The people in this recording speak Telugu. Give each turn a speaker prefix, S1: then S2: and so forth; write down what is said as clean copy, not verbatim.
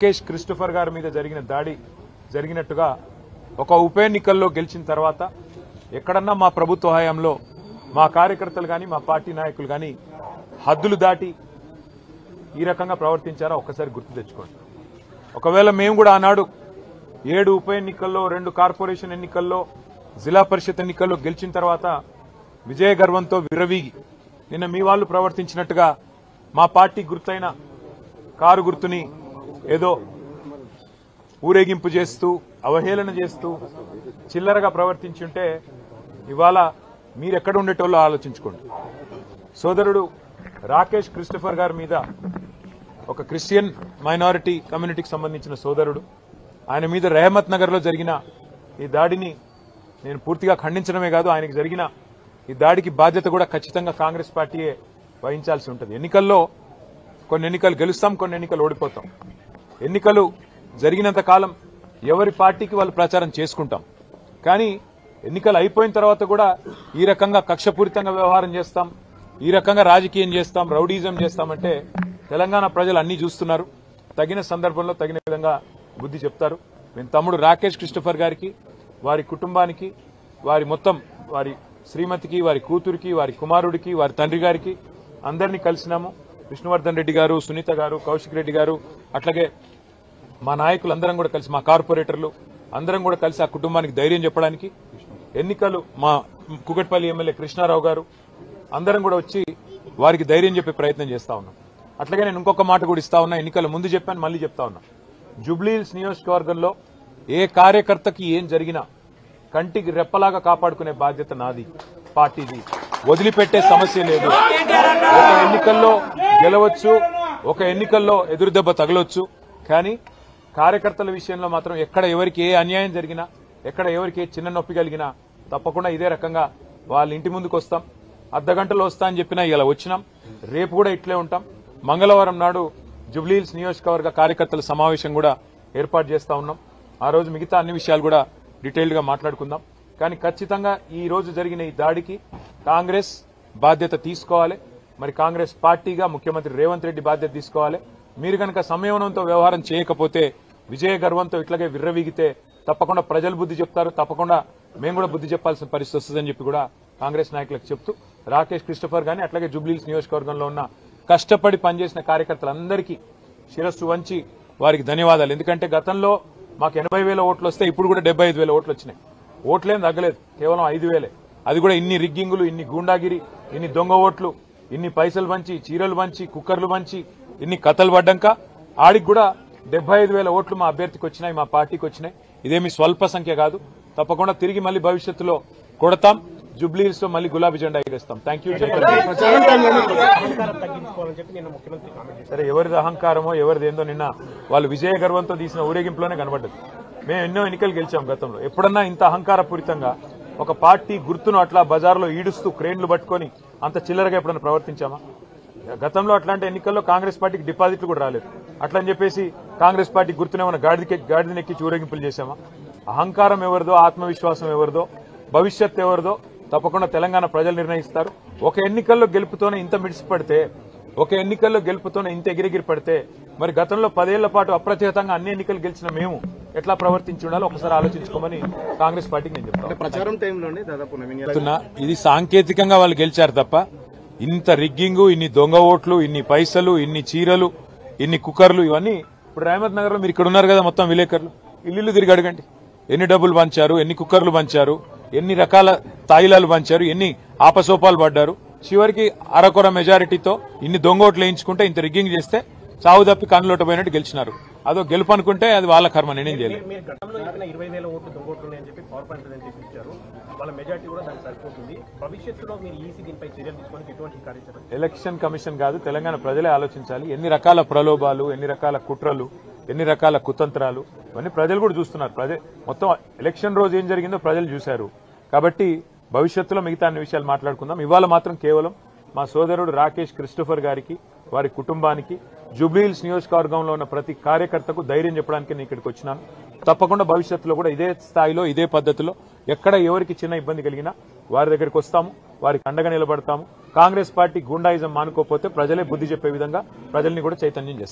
S1: రాకేష్ క్రిస్టోఫర్ గారి మీద జరిగిన దాడి జరిగినట్టుగా ఒక ఉప ఎన్నికల్లో గెలిచిన తర్వాత ఎక్కడన్నా మా ప్రభుత్వ హయాంలో మా కార్యకర్తలు గాని మా పార్టీ నాయకులు గాని హద్దులు దాటి ఈ రకంగా ప్రవర్తించారా ఒక్కసారి గుర్తు తెచ్చుకోండి. ఒకవేళ మేము కూడా ఆనాడు 7 ఉప ఎన్నికల్లో 2 కార్పొరేషన్ ఎన్నికల్లో జిల్లా పరిషత్ ఎన్నికల్లో గెలిచిన తర్వాత విజయ గర్వంతో విర్రవీగి నిన్న మీ వాళ్ళు ప్రవర్తించినట్టుగా మా పార్టీ గుర్తైన కారు గుర్తుని ఏదో ఊరేగింపు చేస్తూ అవహేళన చేస్తూ చిల్లరగా ప్రవర్తించుంటే ఇవాళ మీరెక్కడ ఉండేటోళ్ళో ఆలోచించుకోండి. సోదరుడు రాకేష్ క్రిస్టోఫర్ గారి మీద ఒక క్రిస్టియన్ మైనారిటీ కమ్యూనిటీకి సంబంధించిన సోదరుడు, ఆయన మీద రెహమత్ నగర్ లో జరిగిన ఈ దాడిని నేను పూర్తిగా ఖండించడమే కాదు, ఆయనకు జరిగిన ఈ దాడికి బాధ్యత కూడా ఖచ్చితంగా కాంగ్రెస్ పార్టీయే వహించాల్సి ఉంటుంది. ఎన్నికల్లో కొన్ని ఎన్నికలు గెలుస్తాం, కొన్ని ఎన్నికలు ఓడిపోతాం. ఎన్నికలు జరిగినంత కాలం ఎవరి పార్టీకి వాళ్ళు ప్రచారం చేసుకుంటాం. కానీ ఎన్నికలు అయిపోయిన తర్వాత కూడా ఈ రకంగా కక్షపూరితంగా వ్యవహారం చేస్తాం, ఈ రకంగా రాజకీయం చేస్తాం, రౌడీజం చేస్తామంటే తెలంగాణ ప్రజలు అన్ని చూస్తున్నారు. తగిన సందర్భంలో తగిన విధంగా బుద్ధి చెప్తారు. మేము తమ్ముడు రాకేష్ క్రిస్టోఫర్ గారికి, వారి కుటుంబానికి, వారి శ్రీమతికి, వారి కూతురికి, వారి కుమారుడికి, వారి తండ్రి గారికి అందరినీ కలిసినాము. విష్ణువర్ధన్ రెడ్డి గారు, సునీత గారు, కౌశిక్ రెడ్డి గారు, అట్లాగే మా నాయకులందరం కూడా కలిసి, మా కార్పొరేటర్లు అందరం కూడా కలిసి ఆ కుటుంబానికి ధైర్యం చెప్పడానికి, ఎన్నికలు మా కుకట్పల్లి ఎమ్మెల్యే కృష్ణారావు గారు అందరం కూడా వచ్చి వారికి ధైర్యం చెప్పే ప్రయత్నం చేస్తా ఉన్నాం. అట్లాగే నేను ఇంకొక మాట కూడా ఇస్తా ఉన్నా, ఎన్నికల ముందు చెప్పాను, మళ్ళీ చెప్తా ఉన్నా. జూబ్లీహిల్స్ నియోజకవర్గంలో ఏ కార్యకర్తకి ఏం జరిగినా కంటికి రెప్పలాగా కాపాడుకునే బాధ్యత నాది, పార్టీది. వదిలిపెట్టే సమస్య లేదు. ఒక ఎన్నికల్లో గెలవచ్చు, ఒక ఎన్నికల్లో ఎదురుదెబ్బ తగలొచ్చు, కానీ కార్యకర్తల విషయంలో మాత్రం ఎక్కడ ఎవరికి ఏ అన్యాయం జరిగినా, ఎక్కడ ఎవరికి ఏ చిన్న నొప్పి కలిగినా తప్పకుండా ఇదే రకంగా వాళ్ళ ఇంటి ముందుకు వస్తాం. అర్ధగంటలో వస్తా అని చెప్పినా ఇలా వచ్చినాం. రేపు కూడా ఇట్లే ఉంటాం. మంగళవారం నాడు జూబ్లీహిల్స్ నియోజకవర్గ కార్యకర్తల సమావేశం కూడా ఏర్పాటు చేస్తా ఉన్నాం. ఆ రోజు మిగతా అన్ని విషయాలు కూడా డీటెయిల్డ్ గా మాట్లాడుకుందాం. కానీ ఖచ్చితంగా ఈ రోజు జరిగిన ఈ దాడికి కాంగ్రెస్ బాధ్యత తీసుకోవాలి. మరి కాంగ్రెస్ పార్టీగా ముఖ్యమంత్రి రేవంత్ రెడ్డి బాధ్యత తీసుకోవాలి. మీరు కనుక సంయమనంతో వ్యవహారం చేయకపోతే, విజయ గర్వంతో ఇట్లాగే విర్రవీగితే తప్పకుండా ప్రజలు బుద్ధి చెప్తారు, తప్పకుండా మేము కూడా బుద్ధి చెప్పాల్సిన పరిస్థితి వస్తుందని చెప్పి కూడా కాంగ్రెస్ నాయకులకు చెప్తూ, రాకేష్ క్రిస్టోఫర్ గాని అట్లాగే జూబ్లీహిల్స్ నియోజకవర్గంలో ఉన్న కష్టపడి పనిచేసిన కార్యకర్తలందరికీ శిరస్సు వంచి వారికి ధన్యవాదాలు. ఎందుకంటే గతంలో మాకు 80,000 ఓట్లు వస్తే ఇప్పుడు కూడా 75,000 ఓట్లు వచ్చినాయి. ఓట్లేం తగ్గలేదు, కేవలం 5,000. అది కూడా ఇన్ని రిగ్గింగులు, ఇన్ని గూండాగిరి, ఇన్ని దొంగ ఓట్లు, ఇన్ని పైసలు పంచి, చీరలు పంచి, కుక్కర్లు పంచి, ఇన్ని కథలు పడ్డాక ఆడికి కూడా 75,000 ఓట్లు మా అభ్యర్థికి వచ్చినాయి, మా పార్టీకి వచ్చినాయి. ఇదేమి స్వల్ప సంఖ్య కాదు. తప్పకుండా తిరిగి మళ్ళీ భవిష్యత్తులో కొడతాం. జూబ్లీహిల్స్ లో మళ్ళీ గులాబీ జెండా ఎగరేస్తాం. Thank you. సరే, ఎవరిది అహంకారమో ఎవరిది ఏందో నిన్న వాళ్ళు విజయ గర్వంతో తీసిన ఊరేగింపులోనే కనబడ్డది. మేము ఎన్నో ఎన్నికలు గెలిచాం గతంలో. ఎప్పుడన్నా ఇంత అహంకారపూరితంగా ఒక పార్టీ గుర్తును అట్లా బజార్లో ఈడుస్తూ క్రేన్లు పట్టుకొని అంత చిల్లరగా ఎప్పుడన్నా ప్రవర్తించామా? గతంలో అట్లాంటి ఎన్నికల్లో కాంగ్రెస్ పార్టీకి డిపాజిట్లు కూడా రాలేదు. అట్లని చెప్పేసి కాంగ్రెస్ పార్టీ గుర్తునేమన్నా గాడిదనెక్కి ఊరేగింపులు చేశామా? అహంకారం ఎవరిదో, ఆత్మవిశ్వాసం ఎవరిదో, భవిష్యత్ ఎవరిదో తప్పకుండా తెలంగాణ ప్రజలు నిర్ణయిస్తారు. ఒక ఎన్నికల్లో గెలుపుతోనే ఇంత మిడిసిపడితే, ఒక ఎన్నికల్లో గెలుపుతోనే ఇంత ఎగిరెగిరి పడితే, మరి గతంలో 10 ఏళ్ల పాటు అప్రతిహతంగా అన్ని ఎన్నికలు గెలిచిన మేము ఎట్లా ప్రవర్తించి ఉండాలో ఒకసారి ఆలోచించుకోమని కాంగ్రెస్ పార్టీకి నేను చెప్తాను.
S2: ప్రచారం టైంలోనే దాదాపు
S1: ఇది సాంకేతికంగా వాళ్ళు గెలిచారు తప్ప ఇంత రిగ్గింగు, ఇన్ని దొంగ ఓట్లు, ఇన్ని పైసలు, ఇన్ని చీరలు, ఇన్ని కుక్కర్లు, ఇవన్నీ ఇప్పుడు రెహమత్ నగర్ లో మీరు ఇక్కడ ఉన్నారు కదా, మొత్తం విలేకరులు ఇల్లు తిరిగి అడగండి. ఎన్ని డబ్బులు పంచారు, ఎన్ని కుక్కర్లు పంచారు, ఎన్ని రకాల తాయిలాలు పంచారు, ఎన్ని ఆపసోపాలు పడ్డారు. చివరికి అరకొర మెజారిటీతో ఇన్ని దొంగ ఓట్లు వేయించుకుంటే, ఇంత రిగ్గింగ్ చేస్తే చావు తప్పి కన్నులోట పోయినట్టు గెలిచినారు. అదో గెలుపు అనుకుంటే అది వాళ్ళ కర్మ, నేనేం చేయలేదు. ఎలక్షన్ కమిషన్ కాదు, తెలంగాణ ప్రజలే ఆలోచించాలి. ఎన్ని రకాల ప్రలోభాలు, ఎన్ని రకాల కుట్రలు, ఎన్ని రకాల కుతంత్రాలు, ఇవన్నీ ప్రజలు కూడా చూస్తున్నారు. మొత్తం ఎలక్షన్ రోజు ఏం జరిగిందో ప్రజలు చూశారు. కాబట్టి భవిష్యత్తులో మిగతా అన్ని విషయాలు మాట్లాడుకుందాం. ఇవాళ మాత్రం కేవలం మా సోదరుడు రాకేష్ క్రిస్టోఫర్ గారికి, వారి కుటుంబానికి, జూబ్లీహిల్స్ నియోజకవర్గంలో ఉన్న ప్రతి కార్యకర్తకు ధైర్యం చెప్పడానికి నేను ఇక్కడికి వచ్చినాను. తప్పకుండా భవిష్యత్తులో కూడా ఇదే స్థాయిలో, ఇదే పద్ధతిలో ఎక్కడ ఎవరికి చిన్న ఇబ్బంది కలిగినా వారి దగ్గరికి వస్తాము, వారికి అండగా నిలబడతాము. కాంగ్రెస్ పార్టీ గూండాయిజం మానుకోకపోతే ప్రజలే బుద్ధి చెప్పే విధంగా ప్రజల్ని కూడా చైతన్యం చేస్తాం.